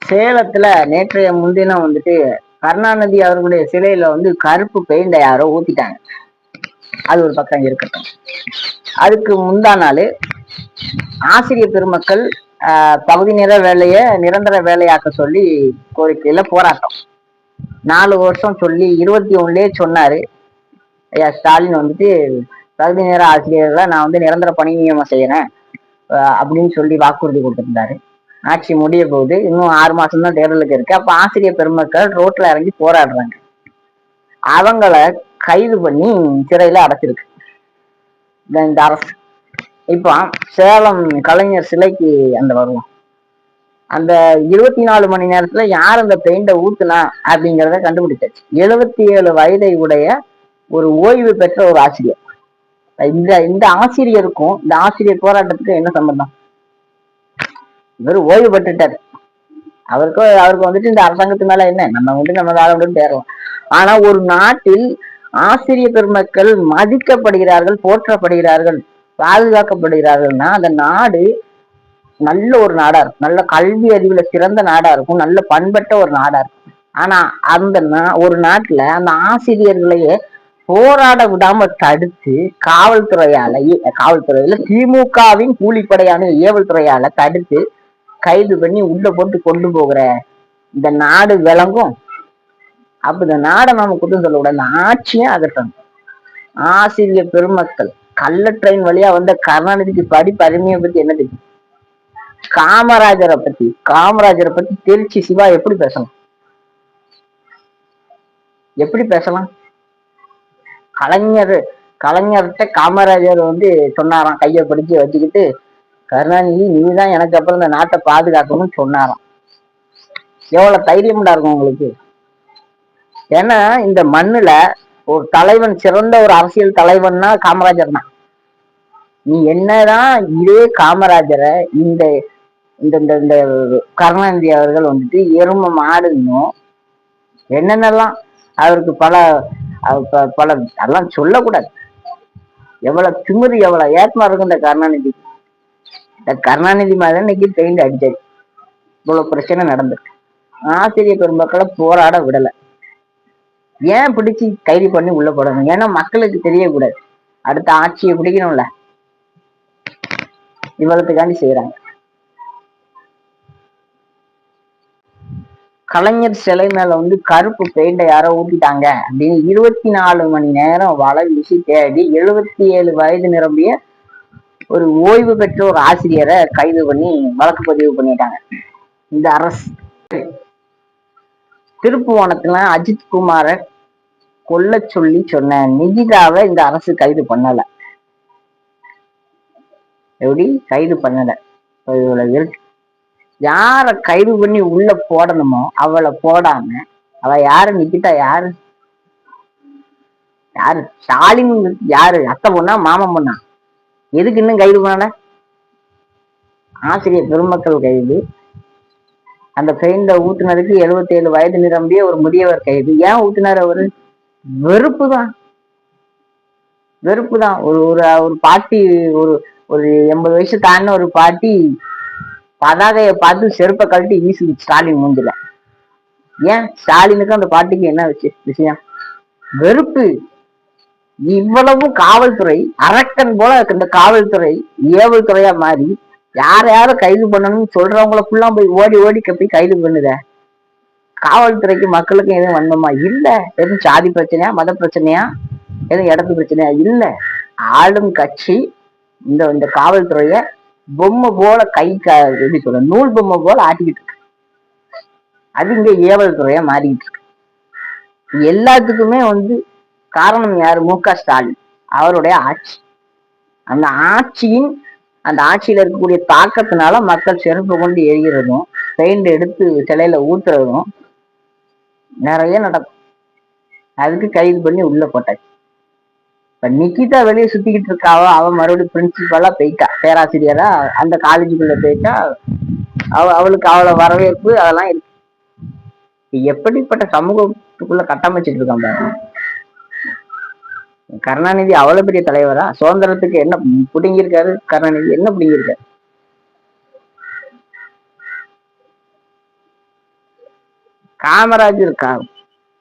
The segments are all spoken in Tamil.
சேலத்துல நேற்றைய முன்தினம் வந்துட்டு கருணாநிதி அவர்களுடைய சிலையில வந்து கருப்பு பெயிண்ட யாரோ ஊத்திட்டாங்க. அது ஒரு பக்கம் இருக்கட்டும். அதுக்கு முந்தா நாள் ஆசிரியர் பெருமக்கள் பகுதி நேர வேலைய நிரந்தர வேலையாக்க சொல்லி கோரிக்கையில போராட்டம். 4 வருஷம் சொல்லி 21லயே சொன்னாரு. ஐயா ஸ்டாலின் வந்துட்டு பகுதி நேர ஆசிரியர்களை நான் வந்து நிரந்தர பணி நியமனம் செய்யறேன் அப்படின்னு சொல்லி வாக்குறுதி கொடுத்திருந்தாரு. ஆட்சி முடிய போகுது, இன்னும் 6 மாசம் தான் தேர்தலுக்கு இருக்கு. அப்ப ஆசிரியர் பெருமக்கள் ரோட்ல இறங்கி போராடுறாங்க. அவங்கள கைது பண்ணி சிறையில அடைச்சிருக்கு இந்த அரசு. இப்ப சேலம் கலைஞர் சிலைக்கு அந்த வருவோம். அந்த 24 மணி நேரத்துல யார் அந்த பெயிண்ட ஊத்துனா அப்படிங்கிறத கண்டுபிடிச்சாச்சு. 77 வயதை உடைய ஒரு ஓய்வு பெற்ற ஒரு ஆசிரியர். இந்த ஆசிரியருக்கும் இந்த ஆசிரியர் போராட்டத்துக்கும் என்ன சம்பந்தம்? இவர் ஓய்வு பெற்றுட்டாரு. அவருக்கு வந்துட்டு இந்த அரசாங்கத்து மேல என்ன, நம்ம வந்து நம்ம வேலை தேரலாம். ஆனா ஒரு நாட்டில் ஆசிரியர் பெருமக்கள் மதிக்கப்படுகிறார்கள், போற்றப்படுகிறார்கள், பாதுகாக்கப்படுகிறார்கள்னா அந்த நாடு நல்ல ஒரு நாடா இருக்கும், நல்ல கல்வி அறிவுல சிறந்த நாடா இருக்கும், நல்ல பண்பட்ட ஒரு நாடா இருக்கும். ஆனா அந்த ஒரு நாட்டுல அந்த ஆசிரியர்களையே போராட விடாம தடுத்து காவல்துறையில திமுகவின் கூலிப்படையான ஏவல் துறையால தடுத்து கைது பண்ணி உள்ள போட்டு கொண்டு போகிற இந்த நாடு விளங்கும். அப்ப இந்த நாடை நாம குற்றம் சொல்லக்கூடாது, இந்த ஆட்சியும் அகற்றணும். ஆசிரியர் பெருமக்கள் கள்ள ட்ரெயின் வழியா வந்த கருணாநிதிக்கு படிப்பு அருமையை பத்தி என்ன தெரியும்? காமராஜரை பத்தி திருச்சி சிவா எப்படி பேசலாம்? கலைஞர்கிட்ட காமராஜர் வந்து சொன்னாராம், கையை பிடிச்சி வச்சுக்கிட்டு, கருணாநிதி நீதான் எனக்கு அப்புறம் இந்த நாட்டை பாதுகாக்கணும்னு சொன்னாராம். எவ்வளவு தைரியம்டா இருக்கும் உங்களுக்கு? ஏன்னா இந்த மண்ணுல ஒரு தலைவன், சிறந்த ஒரு அரசியல் தலைவன்னா காமராஜர் தான். நீ என்னதான் இதே காமராஜரை இந்த இந்த கருணாநிதி அவர்கள் வந்துட்டு எரும மாடுன்னும் என்னென்னலாம் அவருக்கு பல அதெல்லாம் சொல்லக்கூடாது. எவ்வளவு திமிரு, எவ்வளவு ஏத்மா இருக்கும் இந்த கருணாநிதி. இந்த கருணாநிதி மாதிரி இன்னைக்கு பெயிண்ட் அடிச்சாரு. இவ்வளவு பிரச்சனை நடந்திருக்கு. ஆசிரியர் பெருமக்களை போராட விடல. ஏன் பிடிச்சி கைது பண்ணி உள்ள போடணும்? ஏன்னா மக்களுக்கு தெரியக்கூடாது, அடுத்த ஆட்சியை பிடிக்கணும்ல, இவ்வளவுக்காண்டி செய்யறாங்க. கலைஞர் சிலை மேல வந்து கருப்பு பெயிண்ட யாரோ ஊத்திட்டாங்க அப்படின்னு 24 மணி நேரம் வலை வீசி தேடி 77 வயது நிரம்பிய ஒரு ஓய்வு பெற்ற ஒரு ஆசிரியரை கைது பண்ணி வழக்கு பதிவு பண்ணிட்டாங்க இந்த அரசு. திருப்புவனத்துல அஜித் குமாரை கொல்ல சொல்லி சொன்ன நிகிதாவை இந்த அரசு கைது பண்ணல. எப்படி கைது பண்ணல? இருக்கு. யார கைது பண்ணி உள்ள போடணுமோ அவளை போடாம அவ யாரு? நிக்கிட்டா யாரு? ஸ்டாலின் யாரு? அத்தை பொண்ணா மாமன் பொண்ணா? எதுக்கு இன்னும் கைது பண்ணல? ஆசிரியர் பெருமக்கள் கைது. அந்த பெயிண்ட ஊத்துனதுக்கு 77 வயது நிரம்பிய ஒரு முதியவர் கைது. ஏன் ஊத்துனாரு அவரு? வெறுப்புதான். ஒரு பாட்டி, ஒரு 80 வயசு தாண்டின ஒரு பாட்டி பதாகையை பார்த்து செருப்பை கழட்டி வீசுது ஸ்டாலின் மூஞ்சில. ஏன்? ஸ்டாலினுக்கு அந்த பாட்டிக்கு என்ன விஷயம்? வெறுப்பு. இவ்வளவு காவல்துறை அரக்கன் போல இந்த காவல்துறை ஏவல் துறையா மாறி யாரையாரும் கைது பண்ணணும்னு சொல்றவங்கள ஃபுல்லா போய் ஓடி போய் கைது பண்ணுத. காவல்துறைக்கு மக்களுக்கும் எதுவும் வன்மமா? இல்ல. எதுவும் சாதி பிரச்சனையா, மத பிரச்சனையா, எதுவும் இடத்து பிரச்சனையா? இல்ல. ஆளும் கட்சி இந்த காவல்துறைய பொம்மை போல எப்படி சொல்ற, நூல் பொம்மை போல ஆட்டிக்கிட்டு இருக்கு. அது இங்க ஏவல் துறையா மாறிக்கிட்டு இருக்கு. எல்லாத்துக்குமே வந்து காரணம் யாரு? மு.க. ஸ்டாலின் அவருடைய ஆட்சி. அந்த ஆட்சியில இருக்கக்கூடிய தாக்கத்தினால மக்கள் செருப்பு கொண்டு எரிகிறதும் பெயிண்ட் எடுத்து சிலையில ஊத்துறதும் நிறைய நடக்கும். அதுக்கு கைது பண்ணி உள்ள போட்டாச்சு. இப்ப நிக்கிதா வெளியே சுத்திக்கிட்டு இருக்காவோ, அவ மறுபடியும் பிரின்சிபலா போயிட்டா, பேராசிரியரா அந்த காலேஜுக்குள்ள போயிட்டா. அவளுக்கு அவளை வரவேற்பு அதெல்லாம் இருக்கு. எப்படிப்பட்ட சமூகத்துக்குள்ள கட்டமைச்சிட்டு இருக்கான் பாருங்க. கருணாநிதி அவ்வளவு பெரிய தலைவரா? சுதந்திரத்துக்கு என்ன பிடுங்கிருக்காரு கருணாநிதி? என்ன பிடுங்கிருக்காரு? காமராஜர்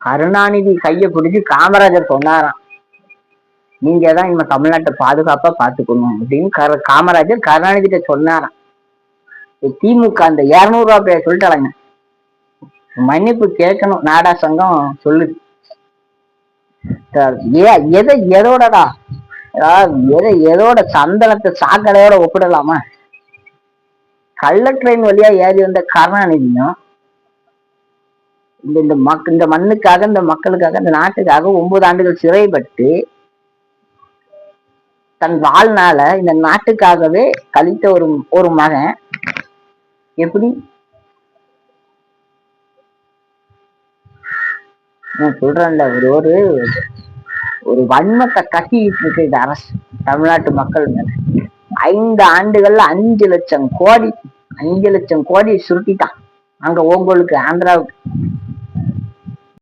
கருணாநிதி கைய பிடிச்சு காமராஜர் சொன்னாராம், நீங்க தான் நம்ம தமிழ்நாட்டை பாதுகாப்பா பாத்துக்கணும் அப்படின்னு காமராஜர் கருணாநிதி கிட்ட சொன்னாராம். திமுக அந்த 200 ரூபாய் பேர் சொல்லிட்டாங்க, மன்னிப்பு கேட்கணும் நாடா சங்கம் சொல்லுது. எதோடடா எதோட சந்தனத்தை சாக்கடையோட ஒப்பிடலாமா? கள்ள ட்ரெயின் வழியா ஏறி வந்த கருணாநிதியும் இந்த மண்ணுக்காக, இந்த மக்களுக்காக, இந்த நாட்டுக்காக 9 ஆண்டுகள் சிறைப்பட்டு தன் வாழ்நாள இந்த நாட்டுக்காகவே கழித்த ஒரு மகன் எப்படி நான் சொல்றேன்ல, ஒரு ஒரு வன்மத்தை கட்டிட்டு இருக்கு இந்த அரசு தமிழ்நாட்டு மக்கள் மேல. 5 ஆண்டுகள்ல 5 லட்சம் கோடி சுருட்டிட்டான் அங்க உங்களுக்கு ஆந்திராவுக்கு.